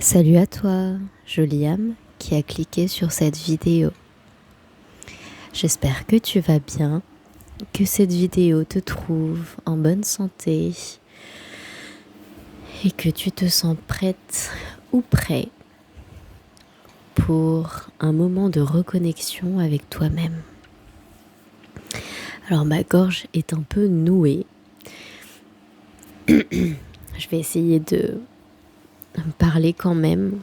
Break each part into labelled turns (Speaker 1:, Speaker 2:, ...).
Speaker 1: Salut à toi, jolie âme qui a cliqué sur cette vidéo. J'espère que tu vas bien, que cette vidéo te trouve en bonne santé et que tu te sens prête ou prêt pour un moment de reconnexion avec toi-même. Alors ma gorge est un peu nouée. Je vais essayer de parler quand même.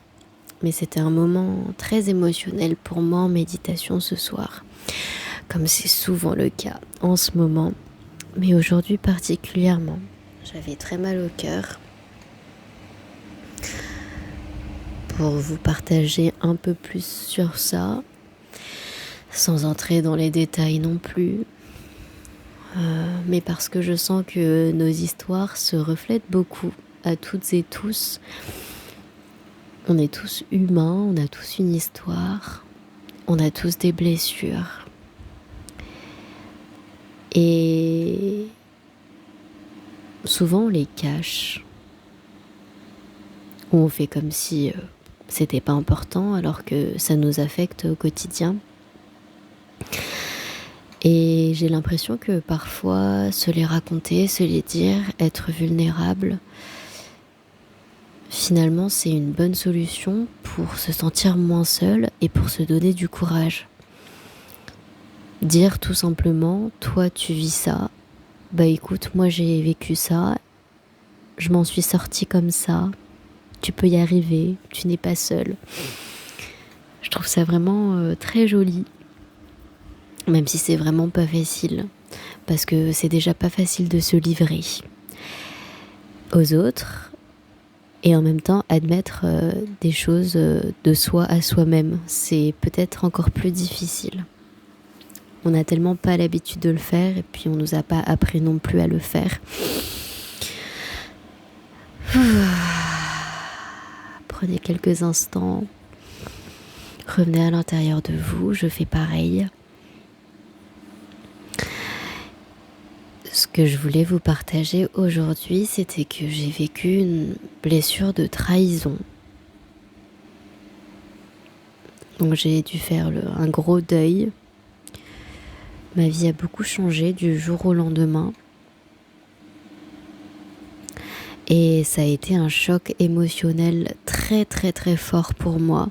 Speaker 1: Mais c'était un moment très émotionnel pour moi en méditation ce soir, comme c'est souvent le cas en ce moment, mais aujourd'hui particulièrement. J'avais très mal au cœur pour vous partager un peu plus sur ça, sans entrer dans les détails non plus, mais parce que je sens que nos histoires se reflètent beaucoup à toutes et tous. On est tous humains, on a tous une histoire, on a tous des blessures. Et souvent on les cache, ou on fait comme si c'était pas important alors que ça nous affecte au quotidien. Et j'ai l'impression que parfois se les raconter, se les dire, être vulnérable, finalement c'est une bonne solution pour se sentir moins seul et pour se donner du courage. Dire tout simplement, toi tu vis ça, bah écoute, moi j'ai vécu ça, je m'en suis sortie comme ça, tu peux y arriver, tu n'es pas seul. Je trouve ça vraiment très joli, même si c'est vraiment pas facile, parce que c'est déjà pas facile de se livrer aux autres et en même temps admettre des choses de soi à soi-même. C'est peut-être encore plus difficile. On n'a tellement pas l'habitude de le faire et puis on nous a pas appris non plus à le faire. Prenez quelques instants, revenez à l'intérieur de vous, je fais pareil. Ce que je voulais vous partager aujourd'hui, c'était que j'ai vécu une blessure de trahison. Donc j'ai dû faire un gros deuil. Ma vie a beaucoup changé du jour au lendemain. Et ça a été un choc émotionnel très très très fort pour moi.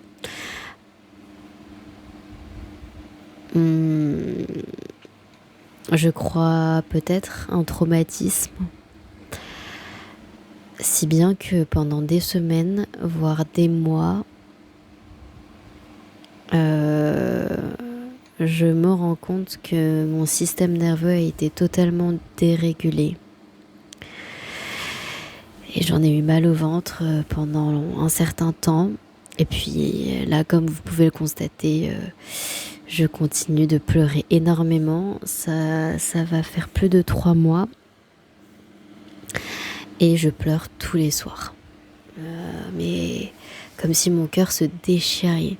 Speaker 1: Je crois peut-être un traumatisme. Si bien que pendant des semaines, voire des mois, je me rends compte que mon système nerveux a été totalement dérégulé. Et j'en ai eu mal au ventre pendant un certain temps. Et puis là, comme vous pouvez le constater, je continue de pleurer énormément. Ça va faire plus de 3 mois. Et je pleure tous les soirs. Mais comme si mon cœur se déchirait.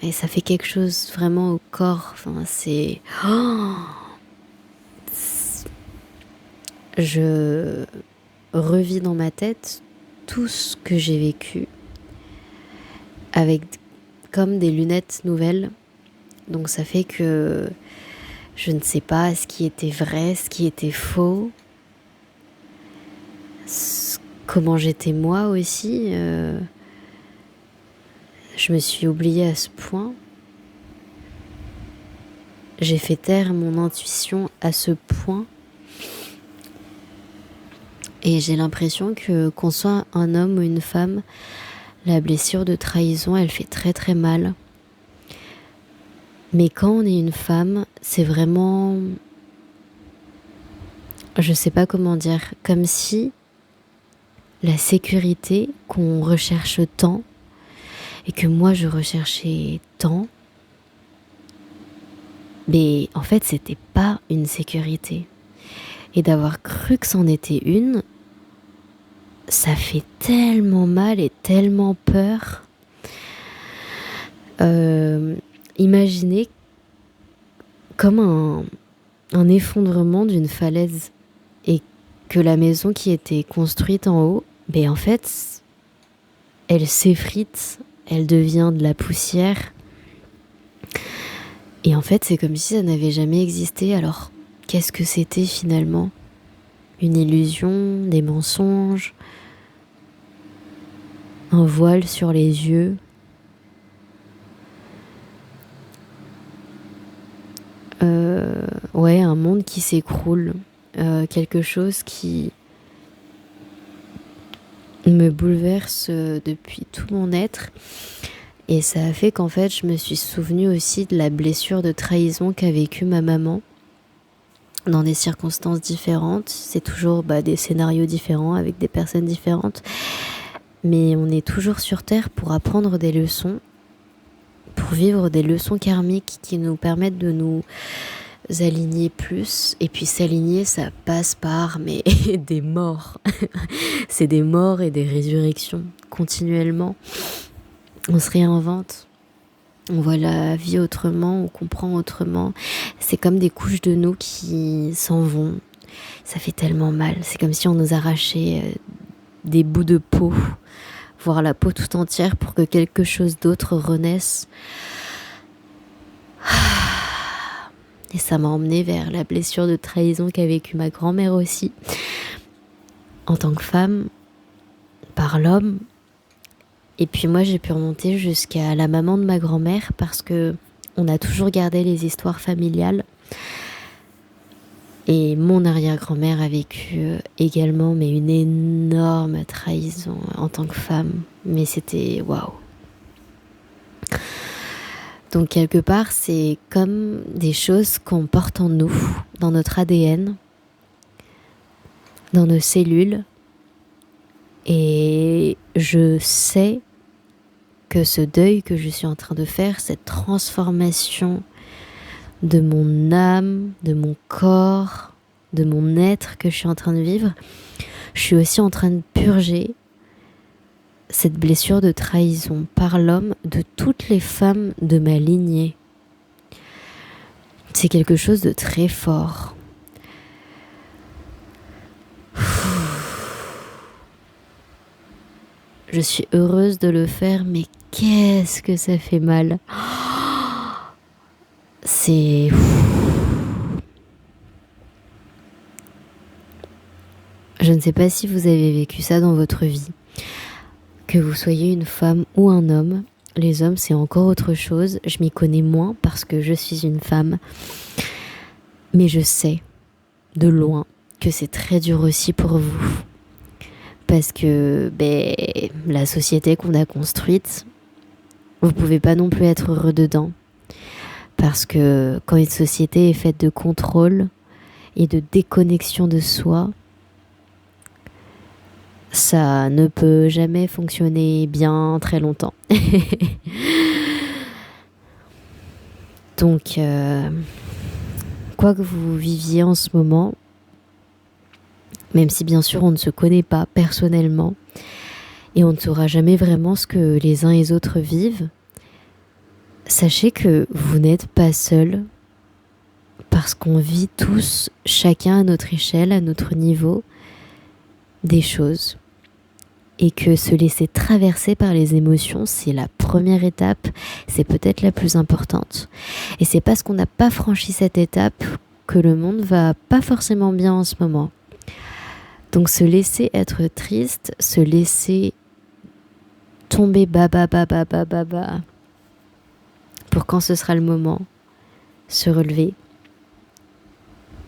Speaker 1: Et ça fait quelque chose vraiment au corps. Enfin, c'est... Je revis dans ma tête tout ce que j'ai vécu avec comme des lunettes nouvelles. Donc ça fait que je ne sais pas ce qui était vrai, ce qui était faux, comment j'étais moi aussi. Je me suis oubliée à ce point. J'ai fait taire mon intuition à ce point. Et j'ai l'impression que qu'on soit un homme ou une femme, la blessure de trahison, elle fait très très mal. Mais quand on est une femme, c'est vraiment... Je sais pas comment dire, comme si la sécurité qu'on recherche tant, et que moi je recherchais tant, mais en fait c'était pas une sécurité. Et d'avoir cru que c'en était une, ça fait tellement mal et tellement peur. Imaginez comme un effondrement d'une falaise et que la maison qui était construite en haut ben en fait, elle s'effrite, elle devient de la poussière. Et en fait, c'est comme si ça n'avait jamais existé. Alors, qu'est-ce que c'était finalement? Une illusion, des mensonges, un voile sur les yeux. Ouais, un monde qui s'écroule. Quelque chose qui me bouleverse depuis tout mon être. Et ça a fait qu'en fait, je me suis souvenue aussi de la blessure de trahison qu'a vécue ma maman dans des circonstances différentes. C'est toujours des scénarios différents avec des personnes différentes. Mais on est toujours sur Terre pour apprendre des leçons, pour vivre des leçons karmiques qui nous permettent de nous aligner plus. Et puis s'aligner, ça passe par des morts. C'est des morts et des résurrections continuellement. On se réinvente, on voit la vie autrement, on comprend autrement. C'est comme des couches de nous qui s'en vont. Ça fait tellement mal. C'est comme si on nous arrachait des bouts de peau, voire la peau tout entière pour que quelque chose d'autre renaisse. Et ça m'a emmenée vers la blessure de trahison qu'a vécue ma grand-mère aussi, en tant que femme, par l'homme. Et puis moi, j'ai pu remonter jusqu'à la maman de ma grand-mère parce que on a toujours gardé les histoires familiales. Et mon arrière-grand-mère a vécu également, mais une énorme trahison en tant que femme. Mais c'était waouh. Donc quelque part, c'est comme des choses qu'on porte en nous, dans notre ADN, dans nos cellules. Et je sais que ce deuil que je suis en train de faire, cette transformation de mon âme, de mon corps, de mon être que je suis en train de vivre, je suis aussi en train de purger cette blessure de trahison par l'homme de toutes les femmes de ma lignée. C'est quelque chose de très fort. Je suis heureuse de le faire, mais qu'est-ce que ça fait mal. C'est... Je ne sais pas si vous avez vécu ça dans votre vie. Que vous soyez une femme ou un homme, les hommes c'est encore autre chose. Je m'y connais moins parce que je suis une femme. Mais je sais, de loin, que c'est très dur aussi pour vous. Parce que la société qu'on a construite, vous pouvez pas non plus être heureux dedans. Parce que quand une société est faite de contrôle et de déconnexion de soi, ça ne peut jamais fonctionner bien très longtemps. Donc, quoi que vous viviez en ce moment, même si bien sûr on ne se connaît pas personnellement et on ne saura jamais vraiment ce que les uns et les autres vivent, sachez que vous n'êtes pas seuls parce qu'on vit tous, chacun à notre échelle, à notre niveau, des choses. Et que se laisser traverser par les émotions, c'est la première étape, c'est peut-être la plus importante. Et c'est parce qu'on n'a pas franchi cette étape que le monde va pas forcément bien en ce moment. Donc se laisser être triste, se laisser tomber bas, pour quand ce sera le moment, se relever,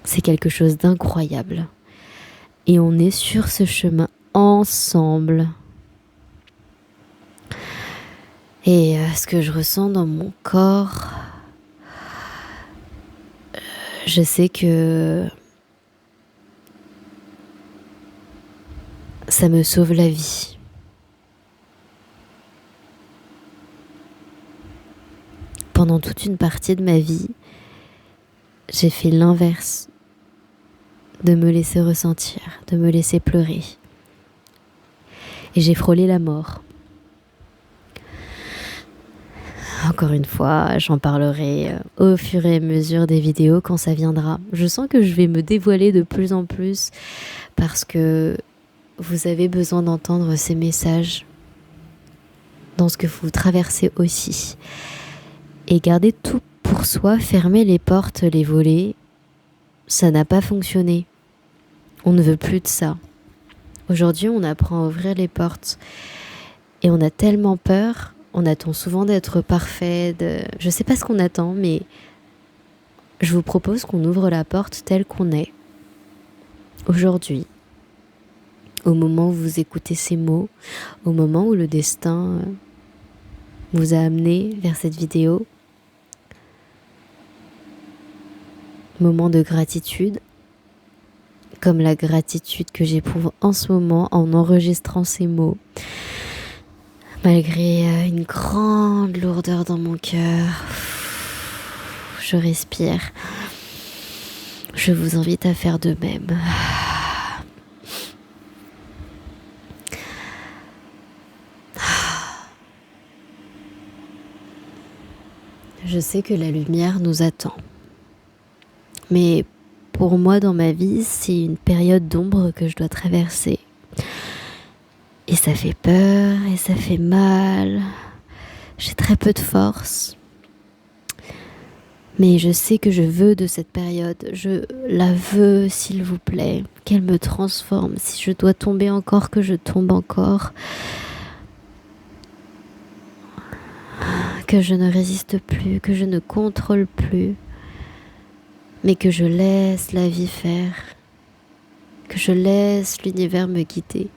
Speaker 1: c'est quelque chose d'incroyable. Et on est sur ce chemin ensemble. Et ce que je ressens dans mon corps, je sais que ça me sauve la vie. Pendant toute une partie de ma vie, j'ai fait l'inverse de me laisser ressentir, de me laisser pleurer. Et j'ai frôlé la mort. Encore une fois, j'en parlerai au fur et à mesure des vidéos quand ça viendra. Je sens que je vais me dévoiler de plus en plus parce que vous avez besoin d'entendre ces messages dans ce que vous traversez aussi. Et garder tout pour soi, fermer les portes, les volets, ça n'a pas fonctionné. On ne veut plus de ça. Aujourd'hui, on apprend à ouvrir les portes. Et on a tellement peur, on attend souvent d'être parfait. Je sais pas ce qu'on attend, mais je vous propose qu'on ouvre la porte telle qu'on est. Aujourd'hui, au moment où vous écoutez ces mots, au moment où le destin vous a amené vers cette vidéo, moment de gratitude, comme la gratitude que j'éprouve en ce moment en enregistrant ces mots, malgré une grande lourdeur dans mon cœur. Je respire. Je vous invite à faire de même. Je sais que la lumière nous attend. Mais pour moi, dans ma vie, c'est une période d'ombre que je dois traverser. Et ça fait peur, et ça fait mal. J'ai très peu de force. Mais je sais que je veux de cette période. Je la veux, s'il vous plaît. Qu'elle me transforme. Si je dois tomber encore, que je tombe encore. Que je ne résiste plus, que je ne contrôle plus. Mais que je laisse la vie faire. Que je laisse l'univers me guider.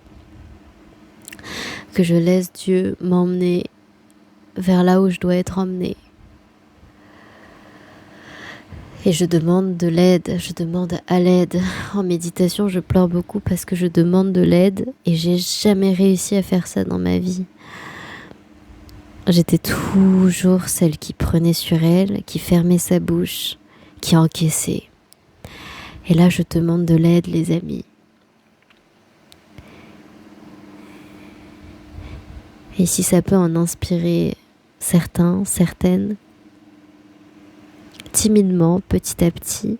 Speaker 1: Que je laisse Dieu m'emmener vers là où je dois être emmenée. Et je demande de l'aide, je demande à l'aide. En méditation, je pleure beaucoup parce que je demande de l'aide et j'ai jamais réussi à faire ça dans ma vie. J'étais toujours celle qui prenait sur elle, qui fermait sa bouche, qui encaissait. Et là, je demande de l'aide, les amis. Et si ça peut en inspirer certains, certaines, timidement, petit à petit,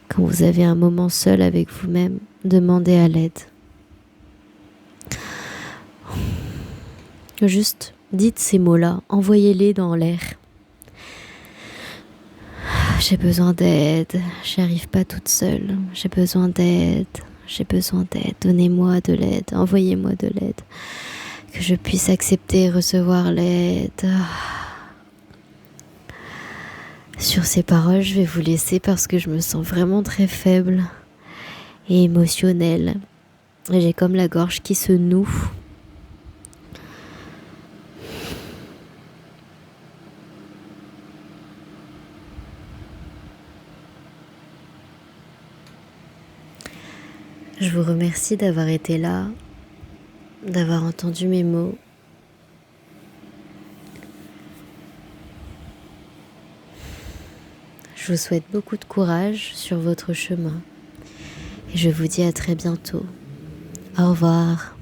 Speaker 1: quand vous avez un moment seul avec vous-même, demandez à l'aide. Juste dites ces mots-là, envoyez-les dans l'air. J'ai besoin d'aide, j'y arrive pas toute seule, j'ai besoin d'aide, donnez-moi de l'aide, envoyez-moi de l'aide, que je puisse accepter et recevoir l'aide. Sur ces paroles, je vais vous laisser parce que je me sens vraiment très faible et émotionnelle. Et j'ai comme la gorge qui se noue. Je vous remercie d'avoir été là, d'avoir entendu mes mots. Je vous souhaite beaucoup de courage sur votre chemin et je vous dis à très bientôt. Au revoir.